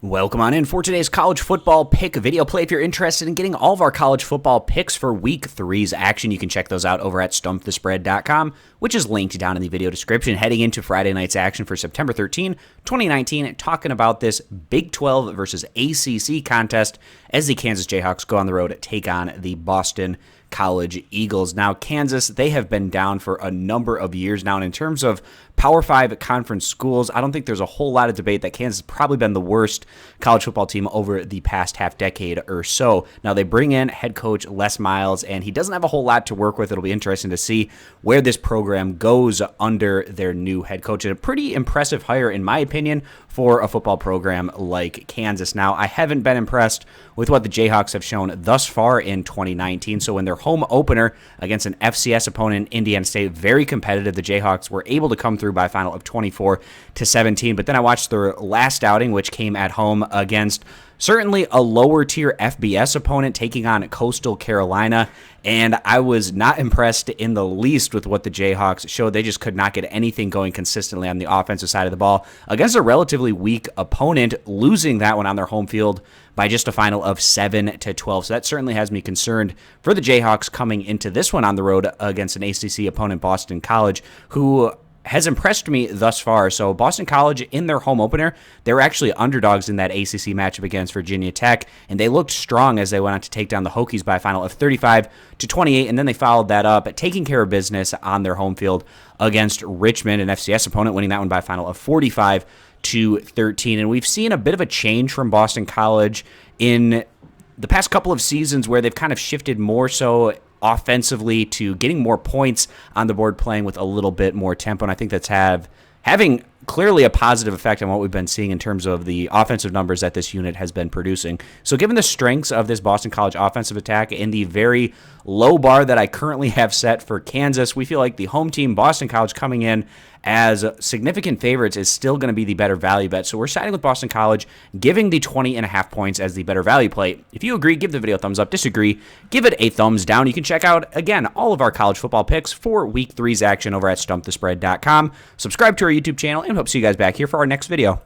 Welcome on in for today's college football pick video play. If you're interested in getting all of our college football picks for week 3's action, you can check those out over at stumpthespread.com, which is linked down in the video description. Heading into Friday night's action for September 13, 2019, talking about this Big 12 versus ACC contest as the Kansas Jayhawks go on the road to take on the Boston College Eagles. Now, Kansas, they have been down for a number of years now, and in terms of Power 5 conference schools, I don't think there's a whole lot of debate that Kansas has probably been the worst college football team over the past half decade or so. Now, they bring in head coach Les Miles, and he doesn't have a whole lot to work with. It'll be interesting to see where this program goes under their new head coach. And a pretty impressive hire, in my opinion, for a football program like Kansas. Now, I haven't been impressed with what the Jayhawks have shown thus far in 2019. So in their home opener against an FCS opponent, Indiana State, very competitive. The Jayhawks were able to come through by a final of 24-17. But then I watched their last outing, which came at home against certainly a lower tier FBS opponent taking on Coastal Carolina, and I was not impressed in the least with what the Jayhawks showed. They just could not get anything going consistently on the offensive side of the ball against a relatively weak opponent, losing that one on their home field by just a final of 7-12. So that certainly has me concerned for the Jayhawks coming into this one on the road against an ACC opponent, Boston College, who has impressed me thus far. So Boston College, in their home opener, they were actually underdogs in that ACC matchup against Virginia Tech, and they looked strong as they went on to take down the Hokies by a final of 35-28, and then they followed that up at taking care of business on their home field against Richmond, an FCS opponent, winning that one by a final of 45-13. And we've seen a bit of a change from Boston College in the past couple of seasons where they've kind of shifted more so offensively to getting more points on the board, playing with a little bit more tempo, and I think that's having clearly a positive effect on what we've been seeing in terms of the offensive numbers that this unit has been producing. So given the strengths of this Boston College offensive attack and the very low bar that I currently have set for Kansas, we feel like the home team, Boston College, coming in as significant favorites is still going to be the better value bet. So we're siding with Boston College, giving the 20.5 points as the better value play. If you agree, give the video a thumbs up. Disagree, give it a thumbs down. You can check out, again, all of our college football picks for week 3's action over at stumpthespread.com. Subscribe to our YouTube channel, and hope to see you guys back here for our next video.